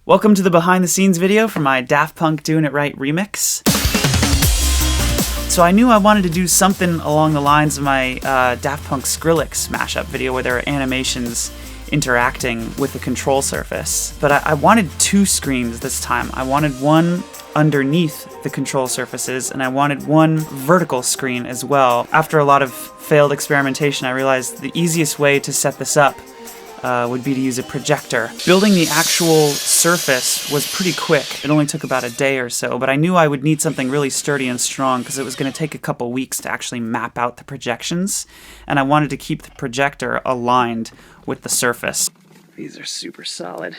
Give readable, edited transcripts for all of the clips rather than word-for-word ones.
Welcome to the behind the scenes video for my Daft Punk Doing It Right remix. So I knew I wanted to do something along the lines of my Daft Punk Skrillex mashup video where there are animations interacting with the control surface. But I wanted two screens this time. I wanted one underneath the control surfaces and I wanted one vertical screen as well. After a lot of failed experimentation, I realized the easiest way to set this up would be to use a projector. Building the actual surface was pretty quick. It only took about a day or so, but I knew I would need something really sturdy and strong because it was going to take a couple weeks to actually map out the projections, and I wanted to keep the projector aligned with the surface. These are super solid.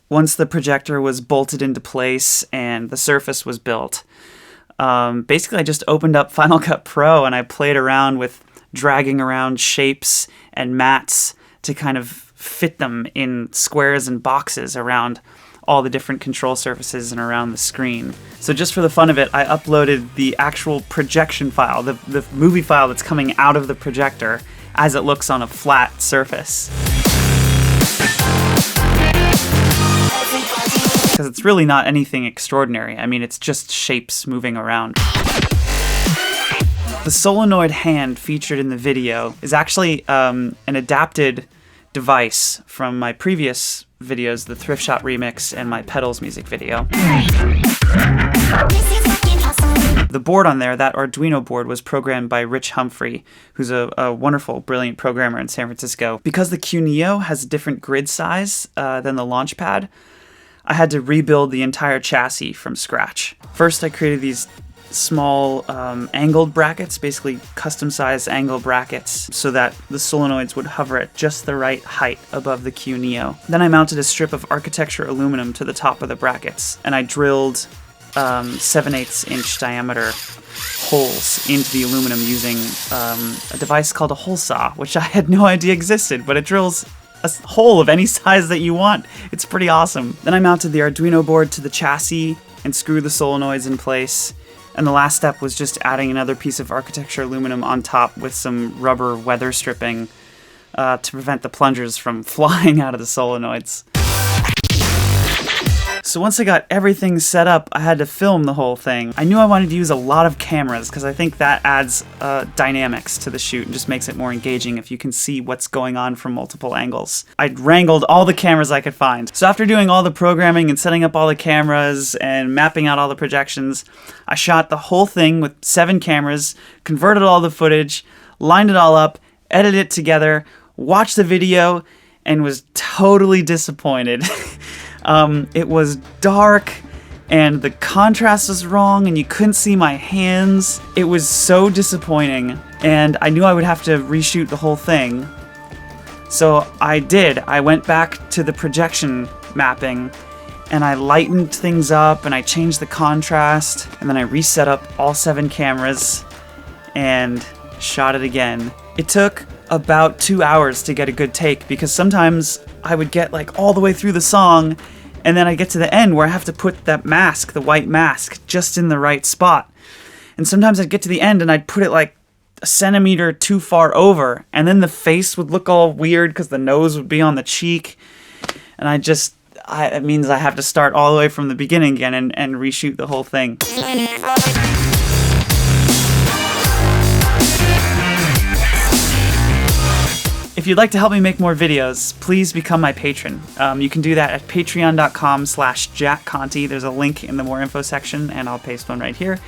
Once the projector was bolted into place and the surface was built, basically I just opened up Final Cut Pro and I played around with dragging around shapes and mats to kind of fit them in squares and boxes around all the different control surfaces and around the screen. So just for the fun of it, I uploaded the actual projection file, the movie file that's coming out of the projector as it looks on a flat surface. Because it's really not anything extraordinary. I mean, it's just shapes moving around. The solenoid hand featured in the video is actually an adapted device from my previous videos, the Thrift Shop remix and my Pedals music video. The board on there, that Arduino board, was programmed by Rich Humphrey, who's a wonderful, brilliant programmer in San Francisco. Because the QuNeo has a different grid size than the Launchpad, I had to rebuild the entire chassis from scratch. First, I created these small angled brackets, basically custom-sized angle brackets, so that the solenoids would hover at just the right height above the QuNeo. Then I mounted a strip of architecture aluminum to the top of the brackets, and I drilled 7/8 inch diameter holes into the aluminum using a device called a hole saw, which I had no idea existed, but it drills a hole of any size that you want. It's pretty awesome. Then I mounted the Arduino board to the chassis and screwed the solenoids in place. And the last step was just adding another piece of architecture aluminum on top with some rubber weather stripping to prevent the plungers from flying out of the solenoids. So once I got everything set up, I had to film the whole thing. I knew I wanted to use a lot of cameras because I think that adds dynamics to the shoot and just makes it more engaging if you can see what's going on from multiple angles. I wrangled all the cameras I could find. So after doing all the programming and setting up all the cameras and mapping out all the projections, I shot the whole thing with 7 cameras, converted all the footage, lined it all up, edited it together, watched the video, and was totally disappointed. It was dark and the contrast was wrong and you couldn't see my hands. It was so disappointing and I knew I would have to reshoot the whole thing. So I did. I went back to the projection mapping and I lightened things up and I changed the contrast and then I reset up all 7 cameras and shot it again. It took about 2 hours to get a good take because sometimes I would get like all the way through the song and then I get to the end where I have to put that mask, the white mask, just in the right spot. And sometimes I'd get to the end and I'd put it like a centimeter too far over and then the face would look all weird because the nose would be on the cheek. And it means I have to start all the way from the beginning again and reshoot the whole thing. If you'd like to help me make more videos, please become my patron. You can do that at patreon.com/JackConte. There's a link in the more info section, and I'll paste one right here.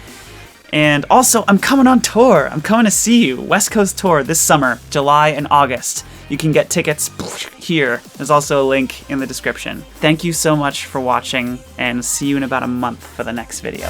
And also, I'm coming on tour. I'm coming to see you. West Coast tour this summer, July and August. You can get tickets here. There's also a link in the description. Thank you so much for watching, and see you in about a month for the next video.